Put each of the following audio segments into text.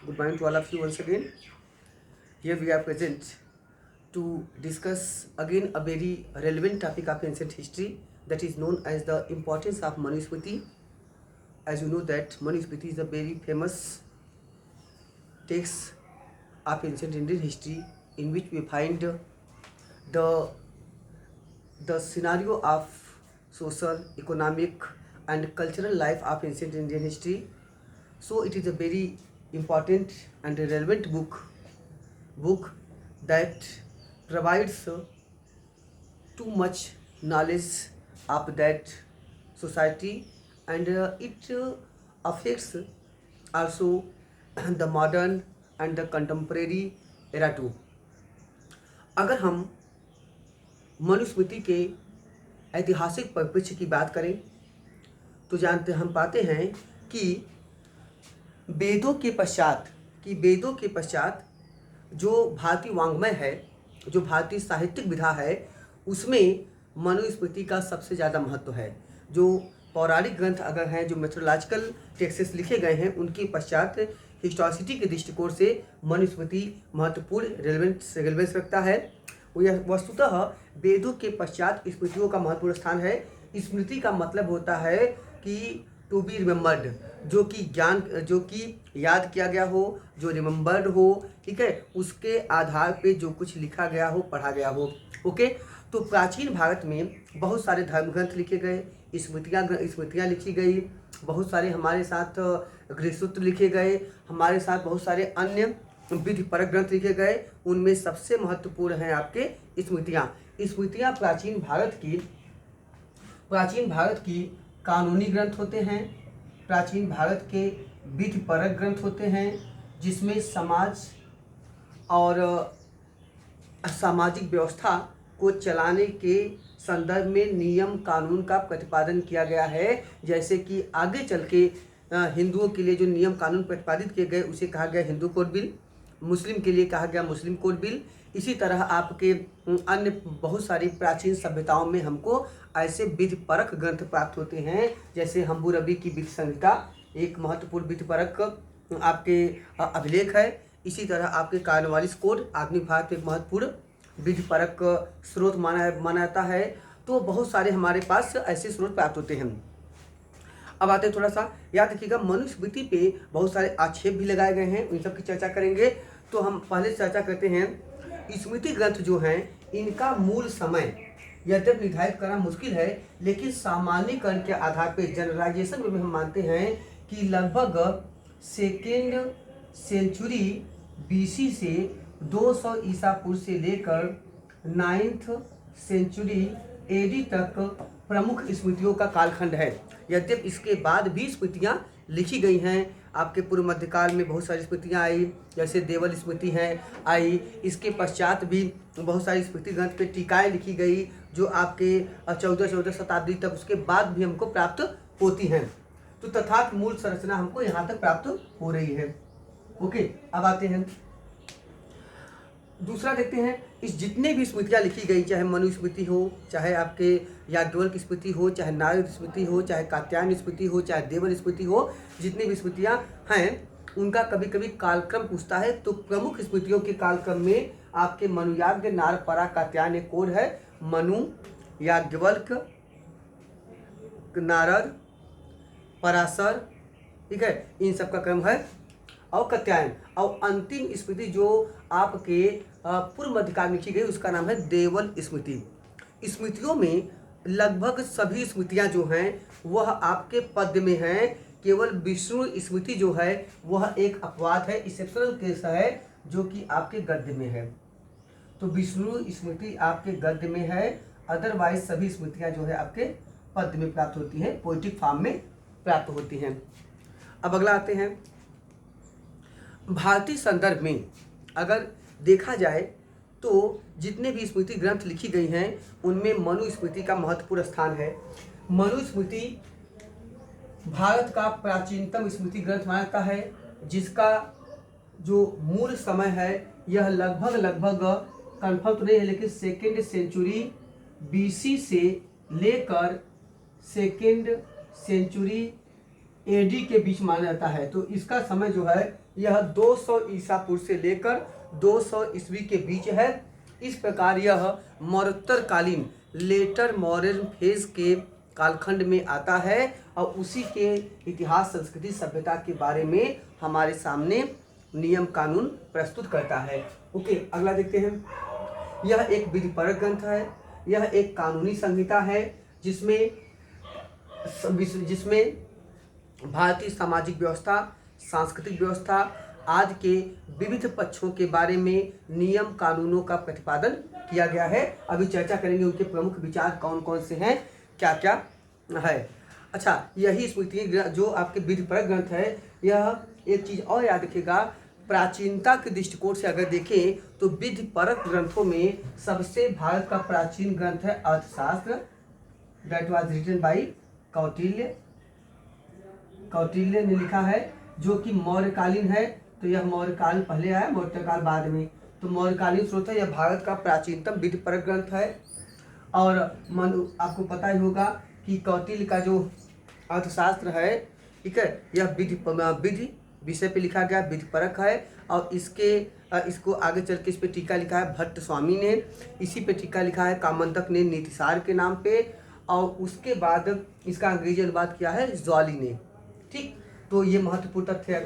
Good morning to all of you once again. Here we are present to discuss again a very relevant topic of ancient history that is known as the importance of Manusmriti. As you know that Manusmriti is a very famous text of ancient Indian history in which we find the scenario of social, economic and cultural life of ancient Indian history. So it is a very important and relevant book that provides too much knowledge of that society, and it affects also the modern and the contemporary era too. अगर हम मनुस्मृति के ऐतिहासिक परिप्रेक्ष्य की बात करें तो हम पाते हैं कि वेदों के पश्चात जो भारतीय वाङ्मय है, जो भारतीय साहित्यिक विधा है, उसमें मनुस्मृति का सबसे ज़्यादा महत्व है। जो पौराणिक ग्रंथ अगर हैं, जो मेथोडोलॉजिकल टेक्सेस लिखे गए हैं, उनके पश्चात हिस्टोरिसिटी के दृष्टिकोण से मनुस्मृति महत्वपूर्ण रेलेवेंस रखता है। यह वस्तुतः वेदों के पश्चात स्मृतियों का महत्वपूर्ण स्थान है। स्मृति का मतलब होता है कि टू बी रिमेम्बर्ड, जो कि याद किया गया हो, जो रिमेम्बर्ड हो, ठीक है, उसके आधार पे जो कुछ लिखा गया हो, पढ़ा गया हो। ओके, तो प्राचीन भारत में बहुत सारे धर्म ग्रंथ लिखे गए, स्मृतियाँ लिखी गई, बहुत सारे हमारे साथ गृहसूत्र लिखे गए, हमारे साथ बहुत सारे अन्य विधि परक ग्रंथ लिखे गए। उनमें सबसे महत्वपूर्ण हैं आपके स्मृतियाँ प्राचीन भारत की कानूनी ग्रंथ होते हैं, प्राचीन भारत के विधि परक ग्रंथ होते हैं, जिसमें समाज और सामाजिक व्यवस्था को चलाने के संदर्भ में नियम कानून का प्रतिपादन किया गया है। जैसे कि आगे चल के हिंदुओं के लिए जो नियम कानून प्रतिपादित किए गए उसे कहा गया हिंदू कोड बिल, मुस्लिम के लिए कहा गया मुस्लिम कोड बिल। इसी तरह आपके अन्य बहुत सारी प्राचीन सभ्यताओं में हमको ऐसे विधि परक ग्रंथ प्राप्त होते हैं, जैसे हम्बुरबी की विधि संहिता एक महत्वपूर्ण विधि परक आपके अभिलेख है। इसी तरह आपके कार्नवालिस कोड आधुनिक भारत में एक महत्वपूर्ण विधि परक स्रोत माना जाता है। तो बहुत सारे हमारे पास ऐसे स्रोत प्राप्त होते हैं। अब आते हैं थोड़ा सा, याद रखिएगा मनुस्मृति पे बहुत सारे आक्षेप भी लगाए गए हैं, उन सब की चर्चा करेंगे। तो हम पहले चर्चा करते हैं स्मृति ग्रंथ जो हैं, इनका मूल समय यद्यप निर्धारित करना मुश्किल है, लेकिन सामान्यकरण के आधार पर जनरलाइजेशन में हम मानते हैं कि लगभग सेकेंड सेंचुरी BC से 200 ईसा पूर्व से लेकर 9th सेंचुरी AD तक प्रमुख स्मृतियों का कालखंड है। यद्यप इसके बाद भी स्मृतियाँ लिखी गई हैं। आपके पूर्व मध्यकाल में बहुत सारी स्मृतियाँ आई, जैसे देवल स्मृति आई। इसके पश्चात भी बहुत सारी स्मृति ग्रंथ पे टीकाएँ लिखी गई, जो आपके 14 शताब्दी तक उसके बाद भी हमको प्राप्त होती हैं। तो तथात मूल संरचना हमको यहाँ तक प्राप्त हो रही है। ओके, अब आते हैं दूसरा, देखते हैं इस जितने भी स्मृतियाँ लिखी गई, चाहे मनुस्मृति हो, चाहे आपके याज्ञवल्क्य स्मृति हो, चाहे नारद स्मृति हो, चाहे कात्यायन स्मृति हो, चाहे देवल स्मृति हो, जितनी भी स्मृतियाँ हैं उनका कभी कभी कालक्रम पूछता है। तो प्रमुख स्मृतियों के कालक्रम में आपके मनुयाज्ञ, नारपरा, कात्यायन एक कोड है। मनु, याज्ञवल्क्य, नारद, पराशर, ठीक है, इन सब का क्रम है, और कात्यायन। और अंतिम स्मृति जो आपके पूर्व मध्यकाल में लिखी गई उसका नाम है देवल स्मृति। स्मृतियों में लगभग सभी स्मृतियां जो हैं वह आपके पद्य में हैं। केवल विष्णु स्मृति जो है वह एक अपवाद है, एक्सेप्शनल केस है, जो कि आपके गद्य में है। तो विष्णु स्मृति आपके गद्य में है, अदरवाइज सभी स्मृतियां जो है आपके पद्य में प्राप्त होती हैं, पोएटिक फॉर्म में प्राप्त होती हैं। अब अगला आते हैं, भारतीय संदर्भ में अगर देखा जाए तो जितने भी स्मृति ग्रंथ लिखी गई हैं उनमें मनुस्मृति का महत्वपूर्ण स्थान है। मनुस्मृति भारत का प्राचीनतम स्मृति ग्रंथ माना जाता है, जिसका जो मूल समय है यह लगभग कन्फर्म तो नहीं है, लेकिन सेकेंड सेंचुरी BC से लेकर सेकेंड सेंचुरी AD के बीच माना जाता है। तो इसका समय जो है यह 200 ईसा पूर्व से लेकर 200 ईस्वी के बीच है। इस प्रकार यह मौर्योत्तरकालीन लेटर मॉडर्न फेज के कालखंड में आता है और उसी के इतिहास, संस्कृति, सभ्यता के बारे में हमारे सामने नियम कानून प्रस्तुत करता है। ओके, अगला देखते हैं। यह एक विधिपरक ग्रंथ है, यह एक कानूनी संहिता है जिसमें भारतीय सामाजिक व्यवस्था, सांस्कृतिक व्यवस्था आदि के विविध पक्षों के बारे में नियम कानूनों का प्रतिपादन किया गया है। अभी चर्चा करेंगे उनके प्रमुख विचार कौन कौन से हैं, क्या क्या है। अच्छा, यही स्मृति जो आपके विधिपरक ग्रंथ है, यह एक चीज़ और याद रखिएगा, प्राचीनता के दृष्टिकोण से अगर देखें तो विधिपरक ग्रंथों में सबसे भारत का प्राचीन ग्रंथ है Arthashastra, that was written by Kautilya. Kautilya ने लिखा है, जो कि मौर्यकालीन है। तो यह मौर्यकाल पहले आया, मौर्यकाल बाद में। तो मौर्यकालीन स्रोत है, यह भारत का प्राचीनतम विधिपरक ग्रंथ है। और आपको पता ही होगा कि कौटिल्य का जो अर्थशास्त्र है, ठीक है, यह विधि विषय पे लिखा गया, विधिपरक है। और इसको आगे चल के इस पे टीका लिखा है भट्ट स्वामी ने, इसी पे टीका लिखा है कामंतक ने नीतिसार के नाम पे, और उसके बाद इसका अंग्रेजी अनुवाद किया है ज्वाली ने। ठीक, तो ये महत्वपूर्ण तथ्य है।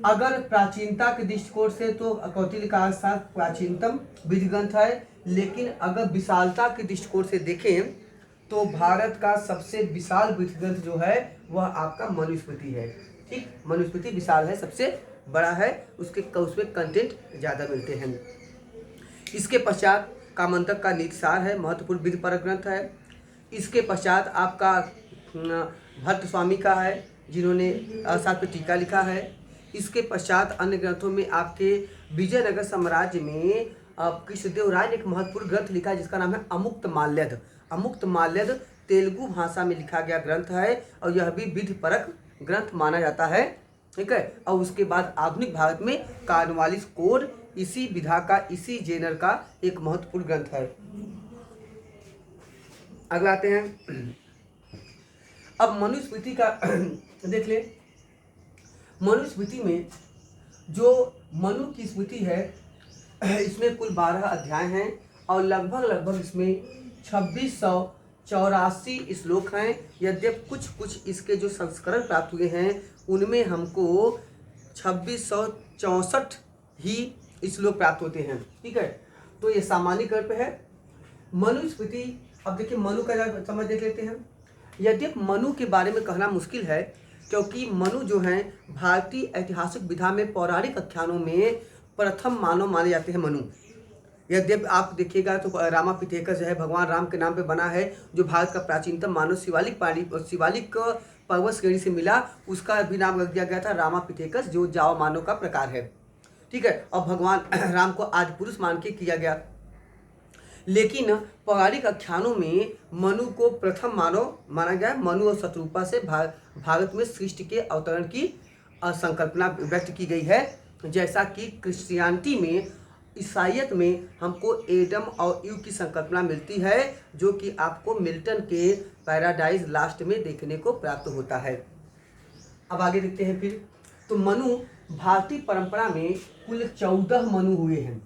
अगर प्राचीनता के दृष्टिकोण से तो कौटिल्य का अर्थशास्त्र प्राचीनतम विधि ग्रंथ है, लेकिन अगर विशालता के दृष्टिकोण से देखें तो भारत का सबसे विशाल विधि ग्रंथ जो है वह आपका मनुस्मृति है। ठीक, मनुस्मृति विशाल है, सबसे बड़ा है, उसमें कंटेंट ज़्यादा मिलते हैं। इसके पश्चात कामंतक का नीतिसार है, महत्वपूर्ण विधिपरक ग्रंथ है। इसके पश्चात आपका भट्ट स्वामी का है, जिन्होंने अर्थशास्त्र पर टीका लिखा है। इसके पश्चात अन्य ग्रंथों में आपके विजयनगर साम्राज्य में कृष्णदेव राय ने एक महत्वपूर्ण ग्रंथ लिखा है जिसका नाम है अमुक्त माल्यद। अमुक्त माल्यद तेलुगु भाषा में लिखा गया ग्रंथ है और यह भी विधिपरक ग्रंथ माना जाता है। ठीक है, और उसके बाद आधुनिक भारत में कार्नवालिस कोड इसी विधा का, इसी जेनर का एक महत्वपूर्ण ग्रंथ है। अगला आते हैं, अब मनुस्मृति का देख ले। मनुस्मृति में जो मनु की स्मृति है, इसमें कुल 12 अध्याय हैं और लगभग इसमें 2684 श्लोक हैं। यद्यपि कुछ इसके जो संस्करण प्राप्त हुए हैं उनमें हमको 2664 ही श्लोक प्राप्त होते हैं। ठीक है, तो ये सामान्यकरण पे है। मनुस्मृति, अब देखिए मनु का समझ देख लेते हैं। यद्यपि मनु के बारे में कहना मुश्किल है, क्योंकि मनु जो हैं भारतीय ऐतिहासिक विधा में पौराणिक आख्यानों में प्रथम मानव माने जाते हैं मनु। यद्यपि आप देखिएगा तो रामापिथेकस जो है भगवान राम के नाम पे बना है, जो भारत का प्राचीनतम मानव शिवालिक पर्वत श्रेणी से मिला, उसका भी नाम रख दिया गया था रामापिथेकस, जो जाव मानव का प्रकार है। ठीक है, और भगवान राम को आदि पुरुष मान के किया गया। लेकिन पौराणिक आख्यानों में मनु को प्रथम मानव माना गया। मनु और शत्रुपा से भारत में सृष्टि के अवतरण की संकल्पना व्यक्त की गई है, जैसा कि क्रिश्चियनिटी में, ईसाइयत में हमको एडम और ईव की संकल्पना मिलती है, जो कि आपको मिल्टन के पैराडाइज लास्ट में देखने को प्राप्त होता है। अब आगे देखते हैं फिर। तो मनु, भारतीय परंपरा में कुल 14 मनु हुए हैं।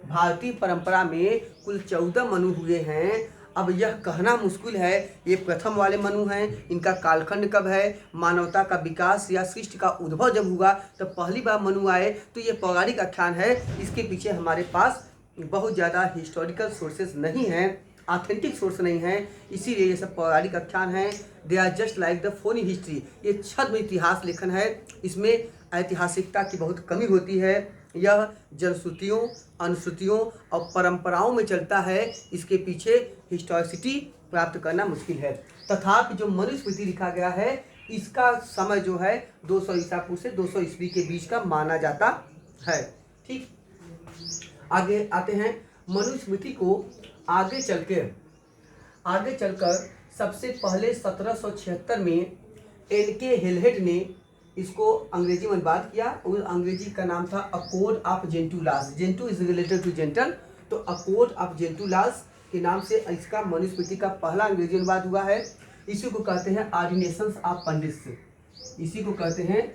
भारतीय परंपरा में कुल 14 मनु हुए हैं। अब यह कहना मुश्किल है ये प्रथम वाले मनु हैं, इनका कालखंड कब है, मानवता का विकास या सृष्टि का उद्भव जब हुआ तब पहली बार मनु आए, तो ये पौराणिक आख्यान है। इसके पीछे हमारे पास बहुत ज़्यादा हिस्टोरिकल सोर्सेज नहीं हैं, ऑथेंटिक सोर्स नहीं है, इसीलिए ये सब पौराणिक आख्यान हैं। They are just like the phony history. ये छद्म इतिहास लेखन है, इसमें ऐतिहासिकता की बहुत कमी होती है। यह जनश्रुतियों, अनुश्रुतियों और परंपराओं में चलता है, इसके पीछे हिस्टोरिसिटी प्राप्त करना मुश्किल है। तथापि जो मनुस्मृति लिखा गया है, इसका समय जो है 200 ईसा पूर्व से 200 ईस्वी के बीच का माना जाता है। ठीक, आगे आते हैं। मनुस्मृति को आगे चलकर सबसे पहले 1776 में N.K. हेलहेड ने इसको अंग्रेजी में अनुवाद किया। उस अंग्रेजी का नाम था a code of Gentoo laws. Gentoo is related to gentle, तो a code of Gentoo laws के नाम से इसका मनुस्मृति का पहला अंग्रेजी अनुवाद हुआ है। इसी को कहते हैं ऑर्डिनेशंस ऑफ पंडित्स, इसी को कहते हैं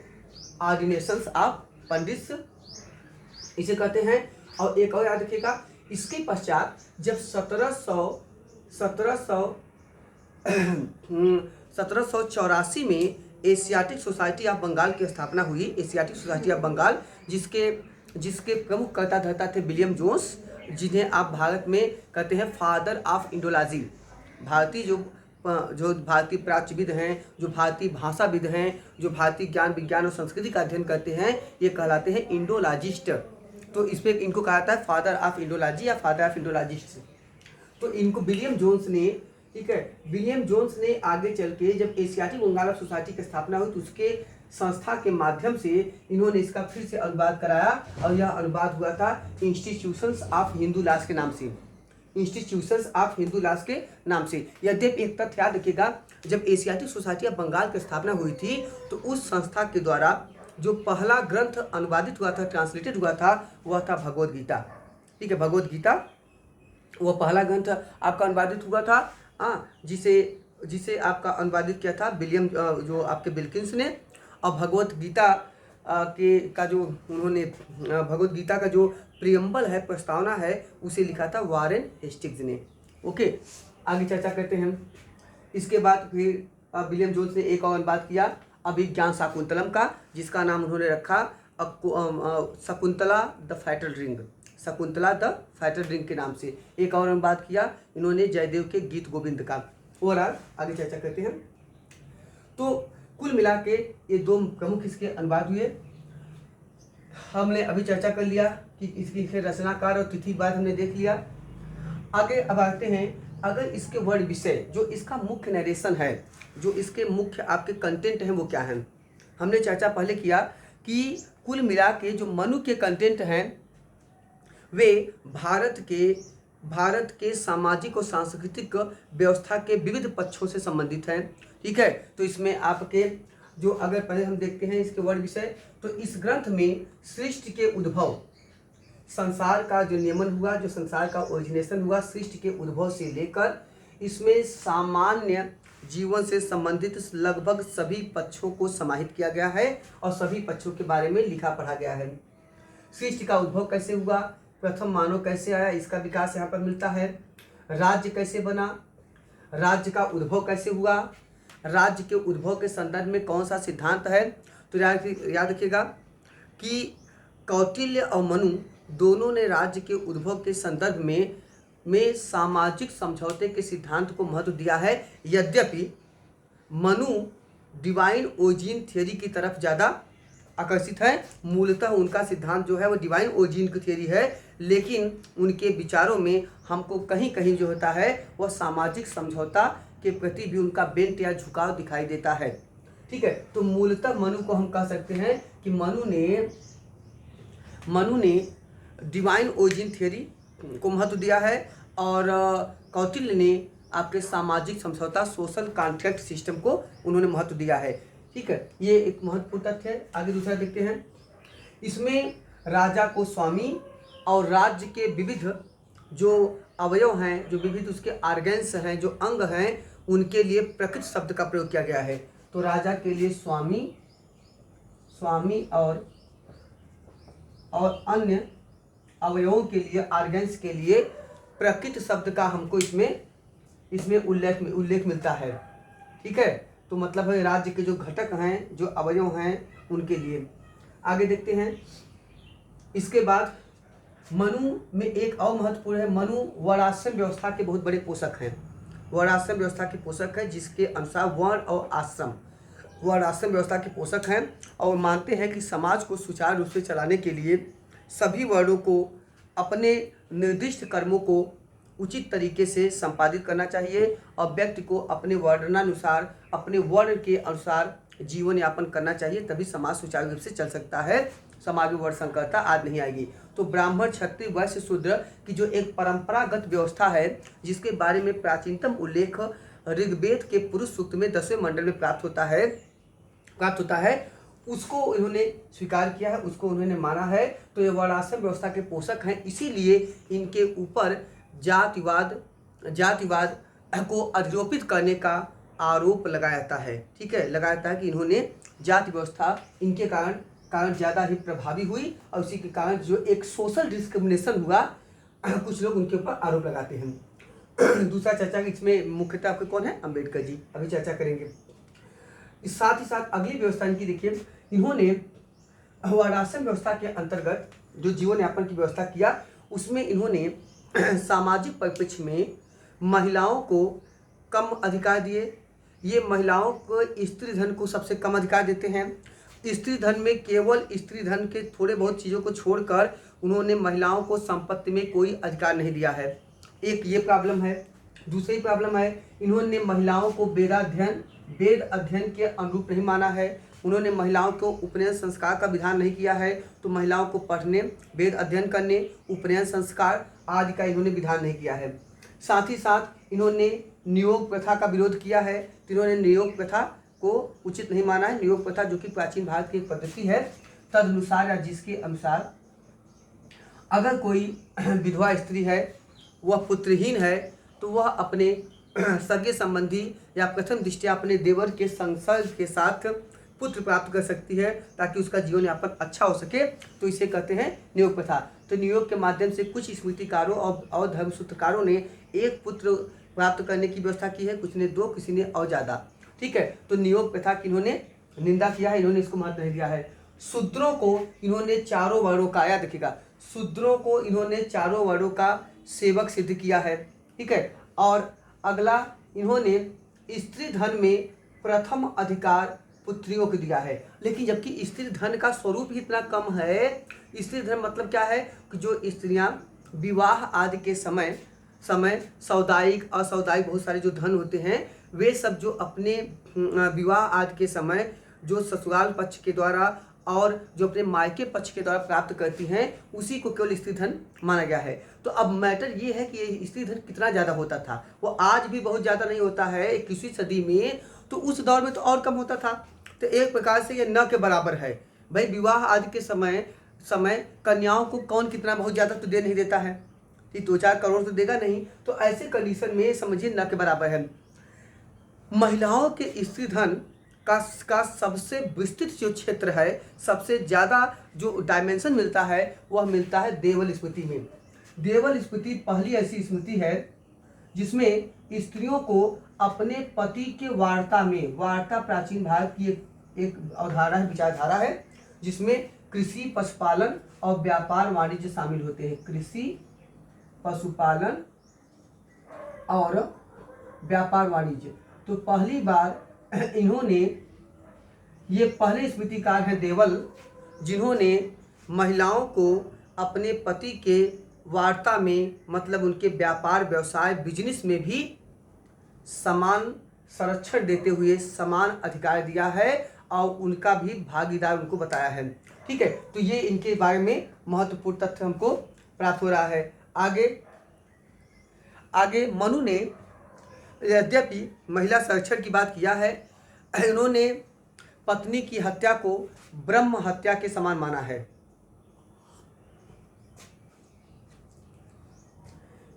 ऑर्डिनेशंस ऑफ पंडित्स इसे कहते हैं। और एक और याद रखिएगा, इसके पश्चात जब 1784 में एशियाटिक सोसाइटी ऑफ बंगाल की स्थापना हुई। एशियाटिक सोसाइटी ऑफ बंगाल जिसके जिसके प्रमुख कर्ता धर्ता थे विलियम जोन्स, जिन्हें आप भारत में कहते हैं फादर ऑफ इंडोलॉजी। भारतीय जो भारतीय प्राच्यविद हैं, जो भारतीय भाषाविद हैं, जो भारतीय ज्ञान विज्ञान और संस्कृति का अध्ययन करते हैं, ये कहलाते हैं इंडोलॉजिस्ट। तो इस पर इनको कहा जाता है फादर ऑफ इंडोलॉजी या फादर ऑफ इंडोलॉजिस्ट। तो इनको विलियम जोन्स ने, ठीक है, विलियम जोन्स ने आगे चल के जब एशियाटिक बंगाल सोसाइटी की स्थापना हुई तो उसके संस्था के माध्यम से इन्होंने इसका फिर से अनुवाद कराया और यह अनुवाद हुआ था इंस्टीट्यूशंस ऑफ हिंदू लॉज के नाम से। इंस्टीट्यूशंस ऑफ हिंदू लॉज के नाम से। यद्यपि एक तथ्य याद रखिएगा, जब एशियाटिक सोसाइटी ऑफ बंगाल की स्थापना हुई थी तो उस संस्था के द्वारा जो पहला ग्रंथ अनुवादित हुआ था, ट्रांसलेटेड हुआ था, वह था भगवद गीता। ठीक है, भगवद गीता वह पहला ग्रंथ आपका अनुवादित हुआ था, जिसे आपका अनुवादित किया था विलियम जो आपके विल्किंस ने। और भगवद गीता का जो उन्होंने भगवद गीता का जो प्रियम्बल है, प्रस्तावना है, उसे लिखा था वारेन हेस्टिंग्स ने। ओके, आगे चर्चा करते हैं। इसके बाद फिर विलियम जोन्स ने एक और अनुवाद किया अभिज्ञान शाकुंतलम का, जिसका नाम उन्होंने रखा Shakuntala the fatal ring, Shakuntala the fatal ring के नाम से। एक और अनुवाद किया इन्होंने जयदेव के गीत गोविंद का। और आगे चर्चा करते हैं। तो कुल मिला के ये दो प्रमुख इसके अनुवाद हुए। हमने अभी चर्चा कर लिया कि इसके रचनाकार और तिथि बाद हमने देख लिया। आगे अब आते हैं, अगर इसके वर्ड विषय जो इसका मुख्य नरेशन है, जो इसके मुख्य आपके कंटेंट हैं वो क्या हैं। हमने चर्चा पहले किया कि कुल मिला के जो मनु के कंटेंट हैं वे भारत के सामाजिक और सांस्कृतिक व्यवस्था के विविध पक्षों से संबंधित हैं। ठीक है, तो इसमें आपके जो अगर पहले हम देखते हैं इसके वर्ड विषय, तो इस ग्रंथ में सृष्टि के उद्भव, संसार का जो नियमन हुआ, जो संसार का ओरिजिनेशन हुआ, सृष्टि के उद्भव से लेकर इसमें सामान्य जीवन से संबंधित लगभग सभी पक्षों को समाहित किया गया है और सभी पक्षों के बारे में लिखा पढ़ा गया है। सृष्टि का उद्भव कैसे हुआ, प्रथम मानव कैसे आया, इसका विकास यहाँ पर मिलता है। राज्य कैसे बना, राज्य का उद्भव कैसे हुआ, राज्य के उद्भव के संदर्भ में कौन सा सिद्धांत है। तो याद रखिएगा कि कौटिल्य और मनु दोनों ने राज्य के उद्भव के संदर्भ में सामाजिक समझौते के सिद्धांत को महत्व दिया है। यद्यपि मनु डिवाइन ओरिजिन थ्योरी की तरफ ज़्यादा आकर्षित है। मूलतः उनका सिद्धांत जो है वो डिवाइन ओरिजिन की थ्योरी है, लेकिन उनके विचारों में हमको कहीं कहीं जो होता है वह सामाजिक समझौता के प्रति भी उनका बेंट या झुकाव दिखाई देता है। ठीक है, तो मूलतः मनु को हम कह सकते हैं कि मनु ने डिवाइन ओरिजिन थ्योरी को महत्व दिया है और कौटिल्य ने आपके सामाजिक समझौता सोशल कॉन्ट्रैक्ट सिस्टम को उन्होंने महत्व दिया है। ठीक है, ये एक महत्वपूर्ण तथ्य है। आगे दूसरा देखते हैं। इसमें राजा को स्वामी और राज्य के विविध जो अवयव हैं, जो विविध उसके आर्गन्स हैं, जो अंग हैं, उनके लिए प्रकृत शब्द का प्रयोग किया गया है। तो राजा के लिए स्वामी और अन्य अवयवों के लिए, आर्गन्स के लिए प्रकृत शब्द का हमको इसमें उल्लेख मिलता है। ठीक है, तो मतलब है राज्य के जो घटक हैं, जो अवयव हैं, उनके लिए। आगे देखते हैं। इसके बाद मनु में एक और महत्वपूर्ण है, मनु वर्णाश्रम व्यवस्था के बहुत बड़े पोषक हैं। वर्णाश्रम व्यवस्था के पोषक है, जिसके अनुसार वर्ण और आश्रम वर्णाश्रम व्यवस्था के पोषक हैं और मानते हैं कि समाज को सुचारू रूप से चलाने के लिए सभी वर्णों को अपने निर्दिष्ट कर्मों को उचित तरीके से संपादित करना चाहिए और व्यक्ति को अपने वर्णानुसार, अपने वर्ण के अनुसार जीवन यापन करना चाहिए, तभी समाज सुचारू रूप से चल सकता है। समाज में वर्ण संकरता आज नहीं आएगी। तो ब्राह्मण, क्षत्रिय, वैश्य, शूद्र की जो एक परंपरागत व्यवस्था है, जिसके बारे में प्राचीनतम उल्लेख ऋग्वेद के पुरुष सूक्त में 10वें मंडल में प्राप्त होता है, उसको उन्होंने स्वीकार किया है, उसको उन्होंने माना है। तो ये वर्णाश्रम व्यवस्था के पोषक हैं, इसीलिए इनके ऊपर जातिवाद को आरोपित करने का आरोप लगाया जाता है। ठीक है, लगाया जाता है कि इन्होंने जाति व्यवस्था इनके कारण ज़्यादा ही प्रभावी हुई और उसी के कारण जो एक सोशल डिस्क्रिमिनेशन हुआ, कुछ लोग उनके ऊपर आरोप लगाते हैं। दूसरा चर्चा इसमें मुख्यतः आपके कौन है? अम्बेडकर जी, अभी चर्चा करेंगे। इस साथ ही साथ अगली व्यवस्था इनकी देखिए, इन्होंने वर्णाश्रम व्यवस्था के अंतर्गत जो जीवन यापन की व्यवस्था किया, उसमें इन्होंने सामाजिक परिप्रेक्ष्य में महिलाओं को कम अधिकार दिए। ये महिलाओं को स्त्री धन को सबसे कम अधिकार देते हैं। स्त्री धन में केवल स्त्री धन के थोड़े बहुत चीज़ों को छोड़कर उन्होंने महिलाओं को संपत्ति में कोई अधिकार नहीं दिया है। एक ये प्रॉब्लम है। दूसरी प्रॉब्लम है, इन्होंने महिलाओं को वेद अध्ययन के अनुरूप नहीं माना है। उन्होंने महिलाओं को उपनयन संस्कार का विधान नहीं किया है, तो महिलाओं को पढ़ने, वेद अध्ययन करने, उपनयन संस्कार आदि का इन्होंने विधान नहीं किया है। साथ ही साथ इन्होंने नियोग प्रथा का विरोध किया है, तो इन्होंने नियोग प्रथा को उचित नहीं माना है। नियोग प्रथा जो कि प्राचीन भारत की एक पद्धति है, तदनुसार या जिसके अनुसार अगर कोई विधवा स्त्री है, वह पुत्रहीन है, तो वह अपने सगे संबंधी या प्रथम दृष्टया अपने देवर के संसर्ग के साथ पुत्र प्राप्त कर सकती है, ताकि उसका जीवन यापन अच्छा हो सके, तो इसे कहते हैं नियोग प्रथा। तो नियोग के माध्यम से कुछ स्मृतिकारों और धर्मसूत्रकारों ने एक पुत्र प्राप्त करने की व्यवस्था की है, कुछ ने 2, किसी ने और ज़्यादा। ठीक है, तो नियोग प्रथा की इन्होंने निंदा किया है, इन्होंने इसको महत्व नहीं दिया है। शूद्रों को इन्होंने चारों वर्णों का, याद रखिएगा, शूद्रों को इन्होंने चारों वर्णों का सेवक सिद्ध किया है। ठीक है, और अगला, इन्होंने स्त्री धन में प्रथम अधिकार पुत्रियों को दिया है। लेकिन जबकि स्त्री धन का स्वरूप ही इतना कम है, स्त्री धन मतलब क्या है कि जो स्त्रियां विवाह आदि के समय सामुदायिक असामुदायिक बहुत सारे जो धन होते हैं, वे सब जो अपने विवाह आदि के समय जो ससुराल पक्ष के द्वारा और जो अपने मायके पक्ष के द्वारा प्राप्त करती हैं, उसी को केवल स्त्री धन माना गया है। तो अब मैटर ये है कि ये स्त्री धन कितना ज़्यादा होता था, वो आज भी बहुत ज़्यादा नहीं होता है 21वीं सदी में, तो उस दौर में तो और कम होता था। तो एक प्रकार से ये न के बराबर है। भाई विवाह आदि के समय कन्याओं को कौन कितना बहुत ज़्यादा तो दे नहीं देता है, कि 2-4 करोड़ तो देगा नहीं, तो ऐसे कंडीशन में समझिए न के बराबर है। महिलाओं के स्त्री धन का सबसे विस्तृत जो क्षेत्र है, सबसे ज़्यादा जो डायमेंशन मिलता है, वह मिलता है देवल स्मृति में। देवल स्मृति पहली ऐसी स्मृति है जिसमें स्त्रियों को अपने पति के वार्ता प्राचीन भारत की एक अवधारणा है, विचारधारा है, जिसमें कृषि, पशुपालन और व्यापार वाणिज्य शामिल होते हैं। कृषि, पशुपालन और व्यापार वाणिज्य। तो पहली बार इन्होंने, ये पहले स्मृतिकार हैं देवल, जिन्होंने महिलाओं को अपने पति के वार्ता में, मतलब उनके व्यापार व्यवसाय बिजनेस में भी समान संरक्षण देते हुए समान अधिकार दिया है और उनका भी भागीदार उनको बताया है। ठीक है, तो ये इनके बारे में महत्वपूर्ण तथ्य हमको प्राप्त हो रहा है। आगे मनु ने यद्यपि महिला संरक्षण की बात किया है, इन्होंने पत्नी की हत्या को ब्रह्म हत्या के समान माना है।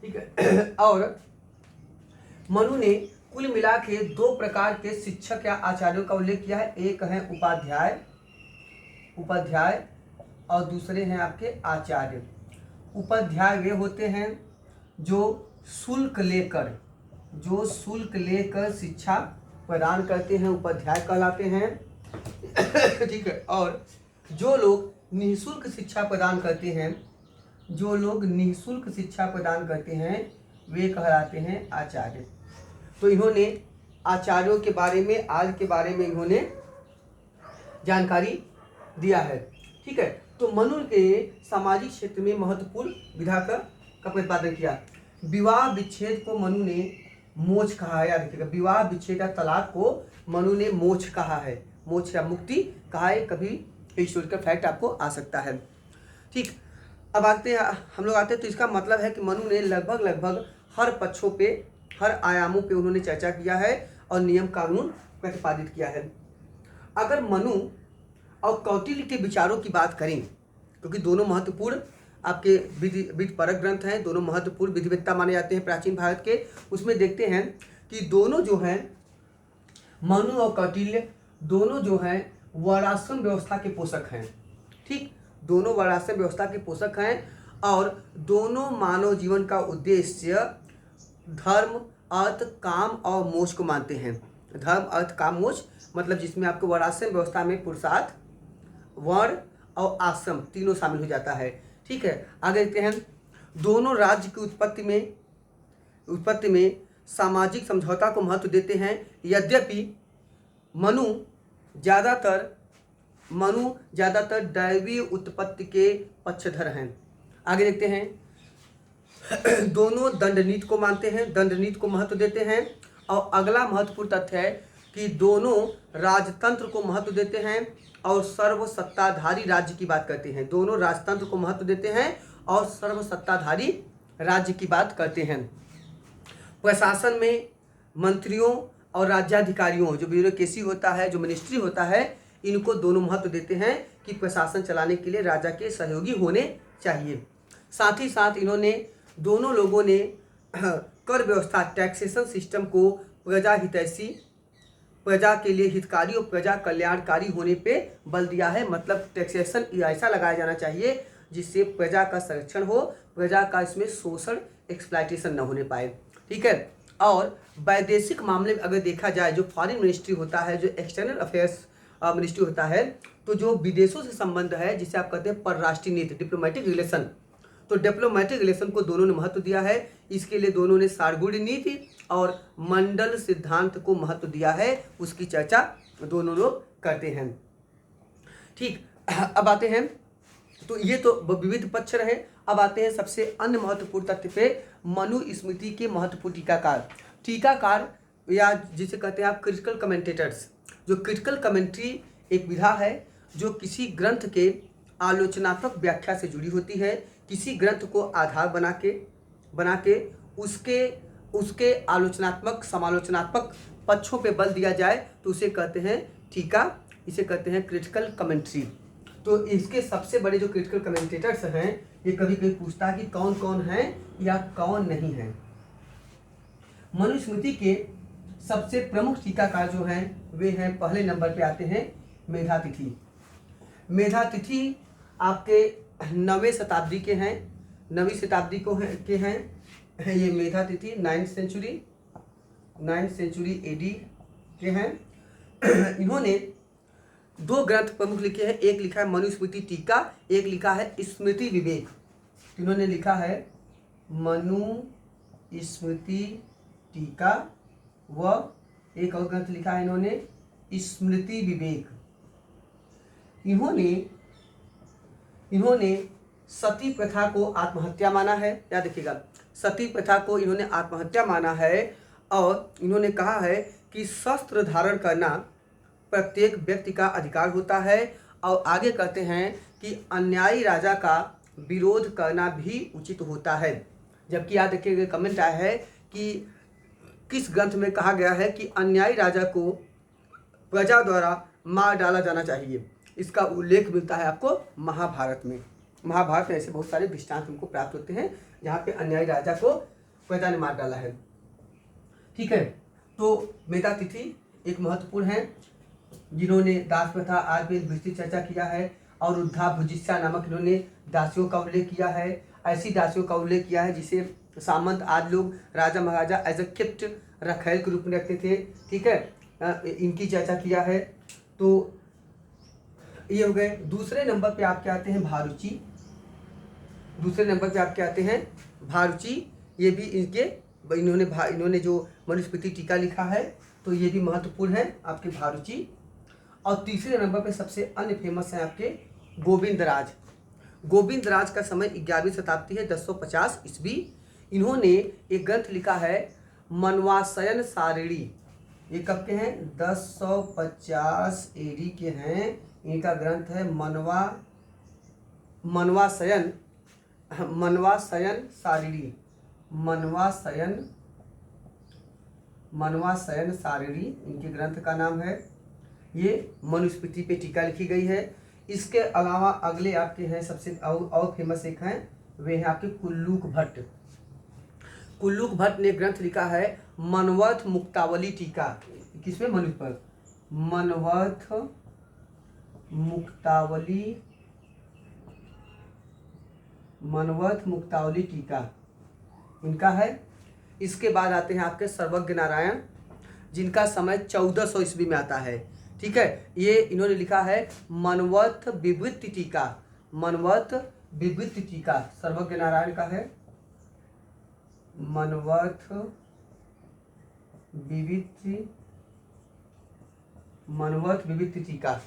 ठीक है, और मनु ने कुल मिला के 2 प्रकार के शिक्षक या आचार्यों का उल्लेख किया है। एक है उपाध्याय और दूसरे हैं आपके आचार्य। उपाध्याय वे होते हैं जो शुल्क लेकर शिक्षा प्रदान करते हैं, उपाध्याय कहलाते हैं। ठीक है, और जो लोग निःशुल्क शिक्षा प्रदान करते हैं, वे कहलाते हैं आचार्य। तो इन्होंने आचार्यों के बारे में, आज के बारे में इन्होंने जानकारी दिया है। ठीक है, तो मनु के सामाजिक क्षेत्र में महत्वपूर्ण विधा का प्रतिपादन किया। विवाह विच्छेद को मनु ने मोक्ष कहा है, याद रखिएगा। विवाह विच्छेद या तलाक को मनु ने मोक्ष कहा है, मोक्ष या मुक्ति कहा है। कभी हिस्टोरिकल फैक्ट आपको आ सकता है। ठीक, अब हम लोग आते हैं, तो इसका मतलब है कि मनु ने लगभग हर पक्षों पे, हर आयामों पे उन्होंने चर्चा किया है और नियम कानून प्रतिपादित किया है। अगर मनु और कौटिल्य के विचारों की बात करें, क्योंकि दोनों महत्वपूर्ण आपके विधि परक ग्रंथ हैं, दोनों महत्वपूर्ण विधिवेत्ता माने जाते हैं प्राचीन भारत के, उसमें देखते हैं कि दोनों जो हैं, मनु और कौटिल्य दोनों जो हैं, वर्णाश्रम व्यवस्था के पोषक हैं। ठीक, दोनों वर्णाश्रम व्यवस्था के पोषक हैं और दोनों मानव जीवन का उद्देश्य धर्म, अर्थ, काम और मोक्ष को मानते हैं। धर्म, अर्थ, काम, मोक्ष मतलब जिसमें आपको वर्णाश्रम व्यवस्था में पुरुषार्थ, वर्ण और आश्रम तीनों शामिल हो जाता है। ठीक है, आगे देखते हैं। दोनों राज्य की उत्पत्ति में सामाजिक समझौता को महत्व देते हैं। यद्यपि मनु ज़्यादातर दैवीय उत्पत्ति के पक्षधर हैं। आगे देखते हैं। दोनों दंडनीति को मानते हैं, दंडनीति को महत्व देते हैं। और अगला महत्वपूर्ण तथ्य है कि दोनों राजतंत्र को महत्व देते हैं और सर्वसत्ताधारी राज्य की बात करते हैं। दोनों राजतंत्र को महत्व देते हैं और सर्वसत्ताधारी राज्य की बात करते हैं। प्रशासन में मंत्रियों और राज्याधिकारियों, जो ब्यूरोक्रेसी होता है, जो मिनिस्ट्री होता है, इनको दोनों महत्व देते हैं कि प्रशासन चलाने के लिए राजा के सहयोगी होने चाहिए। साथ ही साथ इन्होंने दोनों लोगों ने कर व्यवस्था, टैक्सेशन सिस्टम को प्रजा हितैषी, प्रजा के लिए हितकारी और प्रजा कल्याणकारी होने पे बल दिया है। मतलब टैक्सेशन ऐसा लगाया जाना चाहिए जिससे प्रजा का संरक्षण हो, प्रजा का इसमें शोषण, एक्सप्लॉयटेशन न होने पाए। ठीक है, और वैदेशिक मामले में अगर देखा जाए, जो फॉरेन मिनिस्ट्री होता है, जो एक्सटर्नल अफेयर्स मिनिस्ट्री होता है, तो जो विदेशों से संबंध है, जिसे आप कहते हैं परराष्ट्रीय नीति, डिप्लोमेटिक रिलेशन, तो डिप्लोमेटिक रिलेशन को दोनों ने महत्व दिया है। इसके लिए दोनों ने सारगुड़ी नीति और मंडल सिद्धांत को महत्व दिया है, उसकी चर्चा दोनों लोग करते हैं। ठीक, अब आते हैं, तो ये तो विविध पक्ष रहे। अब आते हैं सबसे अन्य महत्वपूर्ण तथ्य पे, मनुस्मृति के महत्वपूर्ण टीकाकार या जिसे कहते हैं आप क्रिटिकल कमेंटेटर्स। जो क्रिटिकल कमेंट्री एक विधा है जो किसी ग्रंथ के आलोचनात्मक व्याख्या से जुड़ी होती है। किसी ग्रंथ को आधार बना के उसके आलोचनात्मक, समालोचनात्मक पक्षों पे बल दिया जाए तो उसे कहते हैं टीका, इसे कहते हैं क्रिटिकल कमेंट्री। तो इसके सबसे बड़े जो क्रिटिकल कमेंटेटर्स हैं, ये कभी कभी पूछता है कि कौन कौन हैं या कौन नहीं हैं। मनुस्मृति के सबसे प्रमुख टीकाकार जो हैं वे हैं, पहले नंबर पे आते हैं मेधातिथि। मेधातिथि आपके 9वीं शताब्दी के हैं, 9वीं शताब्दी के हैं ये मेधातिथि। 9th सेंचुरी AD के हैं। इन्होंने 2 ग्रंथ प्रमुख लिखे हैं। एक लिखा है मनुस्मृति टीका, एक लिखा है स्मृति विवेक। इन्होंने लिखा है मनुस्मृति टीका व एक और ग्रंथ लिखा है इन्होंने स्मृति विवेक। इन्होंने सती प्रथा को आत्महत्या माना है। याद रखिएगा, सती प्रथा को इन्होंने आत्महत्या माना है और इन्होंने कहा है कि शस्त्र धारण करना प्रत्येक व्यक्ति का अधिकार होता है। और आगे कहते हैं कि अन्यायी राजा का विरोध करना भी उचित होता है। जबकि याद रखिएगा, कमेंट आया है कि किस ग्रंथ में कहा गया है कि अन्यायी राजा को प्रजा द्वारा मार डाला जाना चाहिए। इसका उल्लेख मिलता है आपको महाभारत में। महाभारत में ऐसे बहुत सारे दृष्टांत हमको प्राप्त होते हैं जहाँ पे अन्यायी राजा को प्रजा ने मार डाला है। ठीक है, तो मेधातिथि एक महत्वपूर्ण है जिन्होंने दास प्रथा आज भी विस्तृत चर्चा किया है। और उद्धा भुजिष्या नामक इन्होंने दासियों का उल्लेख किया है। ऐसी दासियों का उल्लेख किया है जिसे सामंत आदि लोग, राजा महाराजा एज अ गिफ्ट रखैल के रूप में रखते थे। ठीक है, इनकी चर्चा किया है। तो ये हो गए। दूसरे नंबर पे आपके आते हैं भारुचि। भारुचि ये भी इन्होंने जो मनुस्मृति टीका लिखा है, तो ये भी महत्वपूर्ण है आपके भारुचि। और तीसरे नंबर पे सबसे अन्य फेमस है आपके गोविंदराज। गोविंदराज का समय 11वीं शताब्दी है, 1050 ईस्वी। इन्होंने एक ग्रंथ लिखा है मनवासयन सारिणी। ये कब के हैं? 1050 AD के हैं। इनका ग्रंथ है मनवासयन सारिणी। मनवासयन सारिणी इनके ग्रंथ का नाम है। ये मनुस्मृति पे टीका लिखी गई है। इसके अलावा अगले आपके हैं सबसे और फेमस एक हैं, वे हैं आपके कुल्लूक भट्ट। कुल्लूक भट्ट ने ग्रंथ लिखा है मनवर्थ मुक्तावली टीका। किसमें? मनुस्मृति पर। मनवर्थ मुक्तावली, मनवथ मुक्तावली टीका इनका है। इसके बाद आते हैं आपके सर्वज्ञ नारायण, जिनका समय 1400 ईस्वी में आता है। ठीक है, ये इन्होंने लिखा है मनवथ विवृत्ति टीका, मनवथ विवृत्ति टीका सर्वज्ञ नारायण का है, मनवथ विवृत्ति, मनवथ विवृत्ति टीका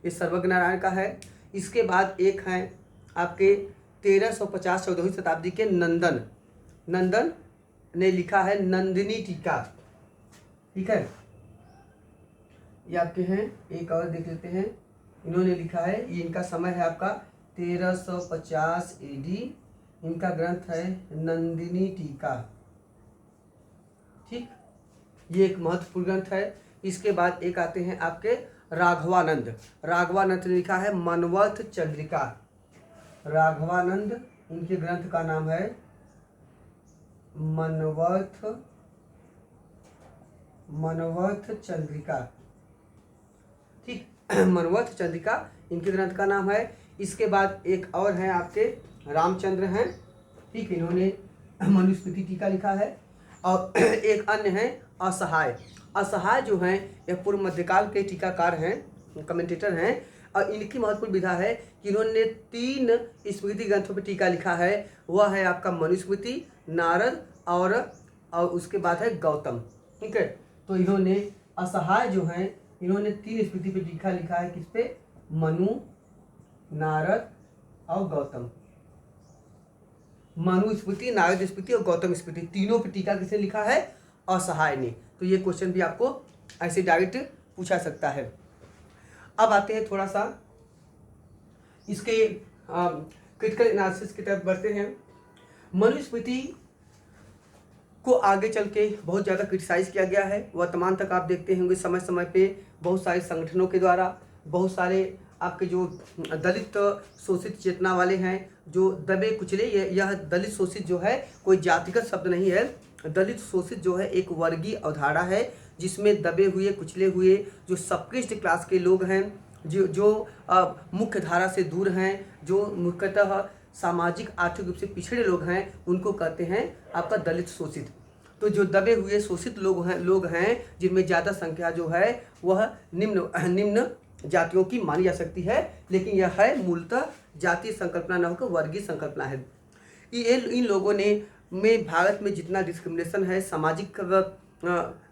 ये सर्वज्ञ नारायण का है। इसके बाद एक हैं आपके 1350 14वीं शताब्दी के नंदन, नंदन ने लिखा है नंदिनी टीका। ठीक है, ये आपके हैं। एक और देख लेते हैं, इन्होंने लिखा है, ये इनका समय है आपका 1350 AD, इनका ग्रंथ है नंदिनी टीका। ठीक, ये एक महत्वपूर्ण ग्रंथ है। इसके बाद एक आते हैं आपके राघवानंद, राघवानंद ने लिखा है मनवथ चंद्रिका, राघवानंद इनके ग्रंथ का नाम है मनवथ, मनवथ चंद्रिका। ठीक, मनवथ चंद्रिका इनके ग्रंथ का नाम है। इसके बाद एक और हैं आपके रामचंद्र हैं। ठीक, इन्होंने मनुस्मृति टीका लिखा है। और एक अन्य हैं असहाय, असहाय जो हैं ये पूर्व मध्यकाल के टीकाकार हैं, कमेंटेटर हैं। और इनकी महत्वपूर्ण विधा है कि इन्होंने 3 स्मृति ग्रंथों पर टीका लिखा है। वह है आपका मनुस्मृति, नारद और उसके बाद है गौतम। ठीक है, तो इन्होंने असहाय जो हैं इन्होंने 3 स्मृति पे टीका लिखा है। किस पे? मनु, नारद और गौतम। मनु स्मृति, नारद स्मृति और गौतम स्मृति, तीनों पे टीका किसने लिखा है? असहाय ने। तो ये क्वेश्चन भी आपको ऐसे डायरेक्ट पूछा सकता है। अब आते हैं थोड़ा सा इसके क्रिटिकल एनालिसिस की तरफ बढ़ते हैं। मनुस्मृति को आगे चल के बहुत ज़्यादा क्रिटिसाइज किया गया है। वर्तमान तक आप देखते होंगे समय समय पे बहुत सारे संगठनों के द्वारा, बहुत सारे आपके जो दलित शोषित चेतना वाले हैं, जो दबे कुचले, यह दलित शोषित जो है कोई जातिगत शब्द नहीं है। दलित शोषित जो है एक वर्गीय अवधारणा है, जिसमें दबे हुए कुचले हुए जो सबक्रिस्ट क्लास के लोग हैं, जो मुख्य धारा से दूर हैं, जो मुख्यतः सामाजिक आर्थिक रूप से पिछड़े लोग हैं, उनको कहते हैं आपका दलित शोषित। तो जो दबे हुए शोषित लोग हैं जिनमें ज़्यादा संख्या जो है वह निम्न जातियों की मानी जा सकती है, लेकिन यह है मूलतः जातीय संकल्पना न होकर वर्गीय संकल्पना है। इन लोगों ने में भारत में जितना डिस्क्रिमिनेशन है,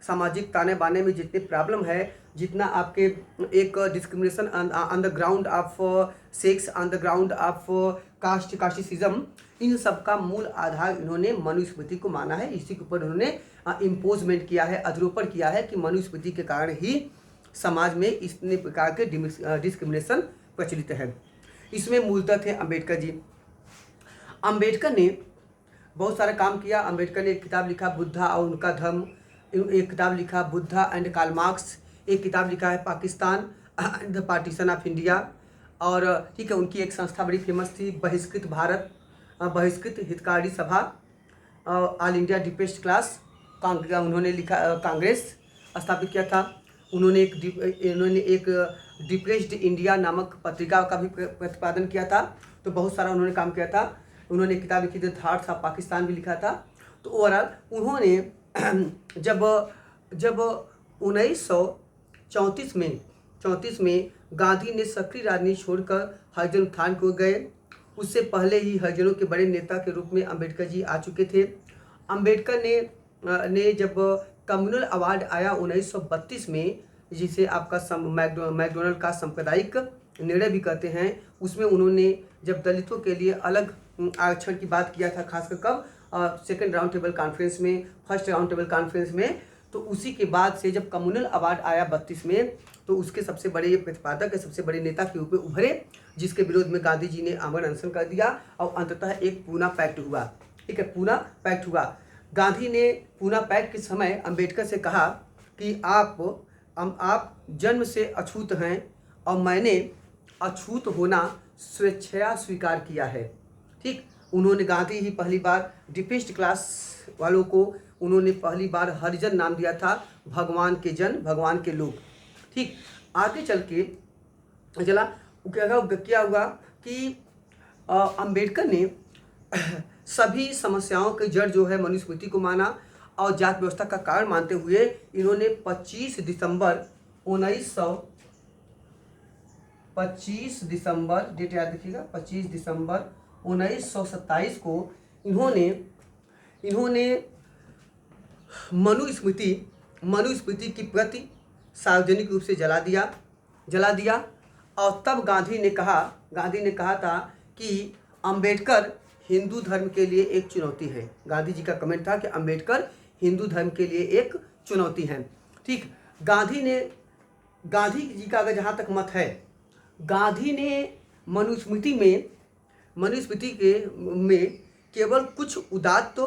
सामाजिक ताने बाने में जितने प्रॉब्लम है, जितना आपके एक discrimination on the ground of sex, on the ground of casteism, इन सब का मूल आधार इन्होंने मनुस्मृति को माना है। इसी के ऊपर उन्होंने इम्पोजमेंट किया है, अधिरोपण किया है कि मनुस्मृति के कारण ही समाज में इतने प्रकार के डिस्क्रिमिनेशन प्रचलित है। इसमें मूलतः थे अम्बेडकर जी। अम्बेडकर ने बहुत सारा काम किया। अम्बेडकर ने एक किताब लिखा बुद्धा और उनका धर्म, एक किताब लिखा बुद्धा एंड कार्ल मार्क्स, एक किताब लिखा है Pakistan and the partition of India. और ठीक है, उनकी एक संस्था बड़ी फेमस थी बहिष्कृत भारत, बहिष्कृत हितकारी सभा, ऑल इंडिया डिप्रेस्ड क्लास, उन्होंने लिखा कांग्रेस स्थापित किया था। उन्होंने एक डिप्रेस्ड इंडिया नामक पत्रिका का भी प्रतिपादन किया था। तो बहुत सारा उन्होंने काम किया था। उन्होंने किताब लिखी थी थाट्स ऑफ पाकिस्तान भी लिखा था। तो ओवरऑल उन्होंने जब 1934 में गांधी ने सक्रिय राजनीति छोड़कर हरिजन उत्थान को गए, उससे पहले ही हरिजनों के बड़े नेता के रूप में अम्बेडकर जी आ चुके थे। अम्बेडकर ने जब कम्युनल अवार्ड आया 1932 में, जिसे आपका मैकडोनल्ड का सांप्रदायिक निर्णय भी कहते हैं, उसमें उन्होंने जब दलितों के लिए अलग आरक्षण की बात किया था, खासकर कब सेकंड राउंड टेबल कॉन्फ्रेंस में, फर्स्ट राउंड टेबल कॉन्फ्रेंस में। तो उसी के बाद से जब कम्युनल अवार्ड आया 32 में, तो उसके सबसे बड़े ये प्रतिपादक, सबसे बड़े नेता के रूप में उभरे, जिसके विरोध में गांधी जी ने आमरण अनशन कर दिया और अंततः एक पूना पैक्ट हुआ। ठीक है, पूना पैक्ट हुआ। गांधी ने पूना पैक्ट के समय अम्बेडकर से कहा कि आप जन्म से अछूत हैं और मैंने अछूत होना स्वेच्छया स्वीकार किया है। ठीक, उन्होंने गांधी ही पहली बार डिप्रेस्ड क्लास वालों को उन्होंने पहली बार हरिजन नाम दिया था, भगवान के जन, भगवान के लोग। ठीक, आगे चल के चला क्या हुआ कि अंबेडकर ने सभी समस्याओं की जड़ जो है मनुस्मृति को माना और जात व्यवस्था का कारण मानते हुए इन्होंने 25 दिसंबर डेट याद रखिएगा 25 दिसंबर 1927 को इन्होंने मनुस्मृति की प्रति सार्वजनिक रूप से जला दिया। और तब गांधी ने कहा था कि अंबेडकर हिंदू धर्म के लिए एक चुनौती है। गांधी जी का कमेंट था कि अंबेडकर हिंदू धर्म के लिए एक चुनौती है। ठीक, गांधी जी का अगर जहाँ तक मत है, गांधी ने मनुस्मृति में केवल कुछ उदात्त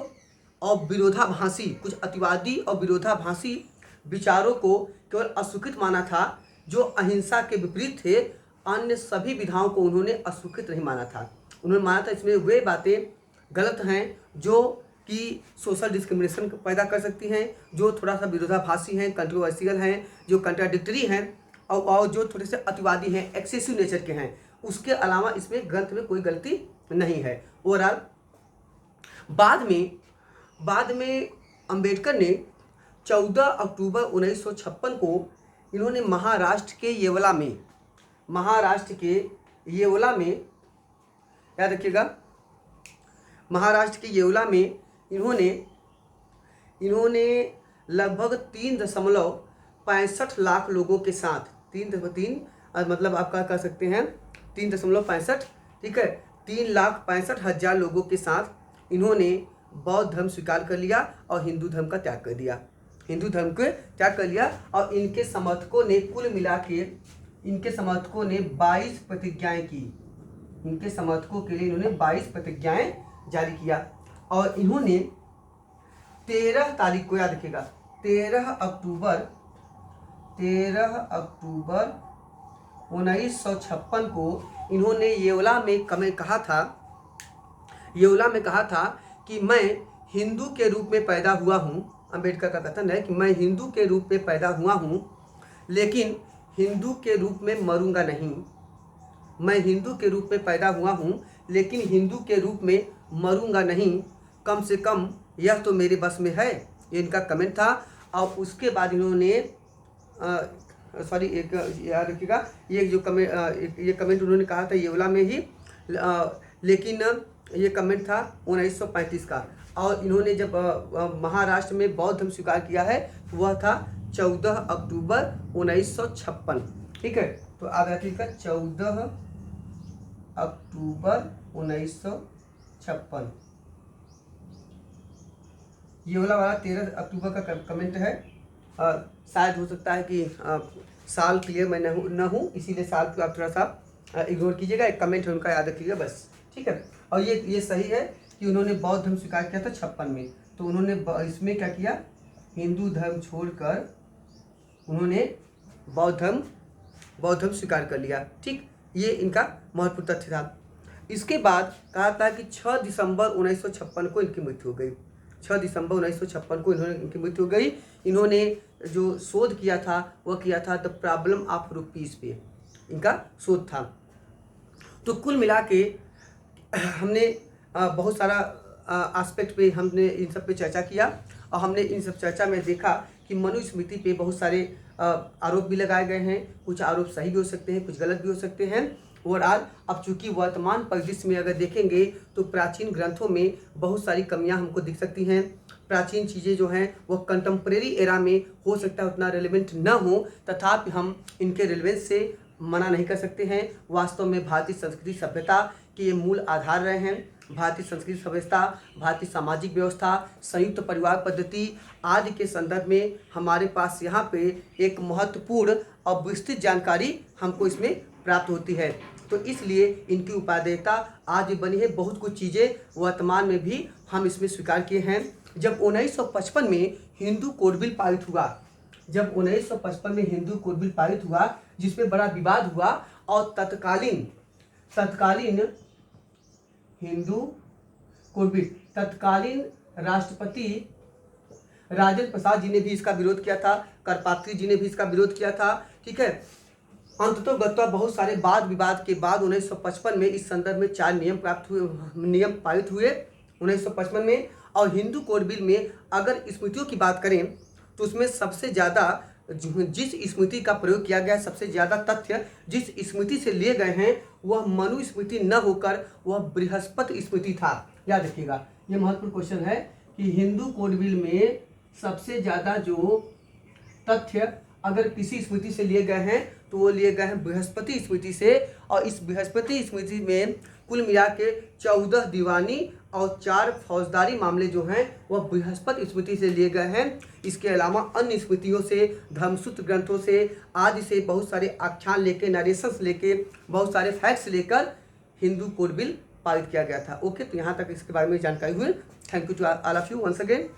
और विरोधाभासी, कुछ अतिवादी और विरोधाभासी विचारों को केवल अस्वीकृत माना था, जो अहिंसा के विपरीत थे। अन्य सभी विधाओं को उन्होंने अस्वीकृत नहीं माना था। उन्होंने माना था इसमें वे बातें गलत हैं जो कि सोशल डिस्क्रिमिनेशन पैदा कर सकती हैं, जो थोड़ा सा विरोधाभासी हैं, कंट्रोवर्शियल हैं, जो कंट्राडिक्टरी हैं और जो थोड़े से अतिवादी हैं, एक्सेसिव नेचर के हैं। उसके अलावा इसमें ग्रंथ में कोई गलती नहीं है। ओवरऑल बाद में अंबेडकर ने 14 अक्टूबर 1956 को इन्होंने महाराष्ट्र के येवला में याद रखिएगा, महाराष्ट्र के येवला में इन्होंने लगभग 3.65 लाख लोगों के साथ, मतलब आप क्या कर सकते हैं 3.65, ठीक है, 3,65,000 लोगों के साथ इन्होंने बौद्ध धर्म स्वीकार कर लिया और हिंदू धर्म का त्याग कर दिया। और इनके समर्थकों ने कुल मिला के 22 प्रतिज्ञाएं की। इनके समर्थकों के लिए इन्होंने 22 प्रतिज्ञाएं जारी किया। और इन्होंने 13 तारीख को याद रखिएगा, 13 अक्टूबर 1956 को इन्होंने येवला में कहा था कि मैं हिंदू के रूप में पैदा हुआ हूँ। अंबेडकर का कथन है कि मैं हिंदू के रूप में पैदा हुआ हूँ, लेकिन हिंदू के रूप में मरूंगा नहीं। मैं हिंदू के रूप में पैदा हुआ हूँ, लेकिन हिंदू के रूप में मरूंगा नहीं। कम से कम यह तो मेरे बस में है। ये इनका कमेंट था। और उसके बाद इन्होंने एक याद रखिएगा, ये कमेंट उन्होंने कहा था येवला में ही, लेकिन ये कमेंट था 1935 का। और इन्होंने जब महाराष्ट्र में बौद्ध धर्म स्वीकार किया है वह था 14 अक्टूबर 1956। ठीक है, तो आगे रखिएगा 14 अक्टूबर 1956। ये वाला 13 अक्टूबर का कमेंट है। शायद हो सकता है कि साल क्लियर मैं न हूँ, इसीलिए साल को आप थोड़ा सा इग्नोर कीजिएगा। एक कमेंट है उनका, याद रखिएगा बस। ठीक है, और ये सही है कि उन्होंने बौद्ध धर्म स्वीकार किया था 56 में। तो उन्होंने इसमें क्या किया, हिंदू धर्म छोड़कर उन्होंने बौद्ध धर्म स्वीकार कर लिया। ठीक, ये इनका महत्वपूर्ण तथ्य था। इसके बाद कहा था कि 6 दिसंबर 1956 को इनकी मृत्यु हो गई। 6 दिसंबर 1956 को इनकी मृत्यु हो गई। इन्होंने जो शोध किया था वह किया था द प्रॉब्लम ऑफ रुपीस पे, इनका शोध था। तो कुल मिला के हमने बहुत सारा एस्पेक्ट पे हमने इन सब पे चर्चा किया, और हमने इन सब चर्चा में देखा कि मनुस्मृति पे बहुत सारे आरोप भी लगाए गए हैं। कुछ आरोप सही भी हो सकते हैं, कुछ गलत भी हो सकते हैं। ओवरऑल अब चूंकि वर्तमान परिदृश्य में अगर देखेंगे तो प्राचीन ग्रंथों में बहुत सारी कमियां हमको दिख सकती हैं। प्राचीन चीज़ें जो हैं वह कंटेम्प्रेरी एरा में हो सकता है उतना रेलेवेंट न हो, तथापि हम इनके रेलेवेंस से मना नहीं कर सकते हैं। वास्तव में भारतीय संस्कृति सभ्यता के ये मूल आधार रहे हैं। भारतीय संस्कृति सभ्यता, भारतीय सामाजिक व्यवस्था, संयुक्त परिवार पद्धति आदि के संदर्भ में हमारे पास यहाँ पे एक महत्वपूर्ण और विस्तृत जानकारी हमको इसमें प्राप्त होती है। तो इसलिए इनकी उपादेयता आज भी बनी है। बहुत कुछ चीज़ें वर्तमान में भी हम इसमें स्वीकार किए हैं। जब 1955 में हिंदू कोड बिल पारित हुआ, जिसमें बड़ा विवाद हुआ, और तत्कालीन हिंदू कोड बिल तत्कालीन राष्ट्रपति राजेंद्र प्रसाद जी ने भी इसका विरोध किया था, करपात्री जी ने भी इसका विरोध किया था। ठीक है, अंततोगत्वा बहुत सारे वाद विवाद के बाद 1955 में इस संदर्भ में 4 नियम पारित हुए 1955 में। और हिंदू कोड बिल में अगर स्मृतियों की बात करें तो उसमें सबसे ज़्यादा जिस स्मृति का प्रयोग किया गया, सबसे ज़्यादा तथ्य जिस स्मृति से लिए गए हैं वह मनु स्मृति न होकर वह बृहस्पति स्मृति था। याद रखिएगा, ये महत्वपूर्ण क्वेश्चन है कि हिंदू कोड बिल में सबसे ज़्यादा जो तथ्य अगर किसी स्मृति से लिए गए हैं तो वो लिए गए हैं बृहस्पति स्मृति से। और इस बृहस्पति स्मृति में कुल मिला के 14 दीवानी और 4 फौजदारी मामले जो हैं वह बृहस्पति स्मृति से लिए गए हैं। इसके अलावा अन्य स्मृतियों से, धर्मसूत्र ग्रंथों से आदि से बहुत सारे आख्यान लेके, नरेशंस लेके, बहुत सारे फैक्ट्स लेकर हिंदू कोड बिल पारित किया गया था। ओके, तो यहाँ तक इसके बारे में जानकारी हुई। Thank you to all of you once again.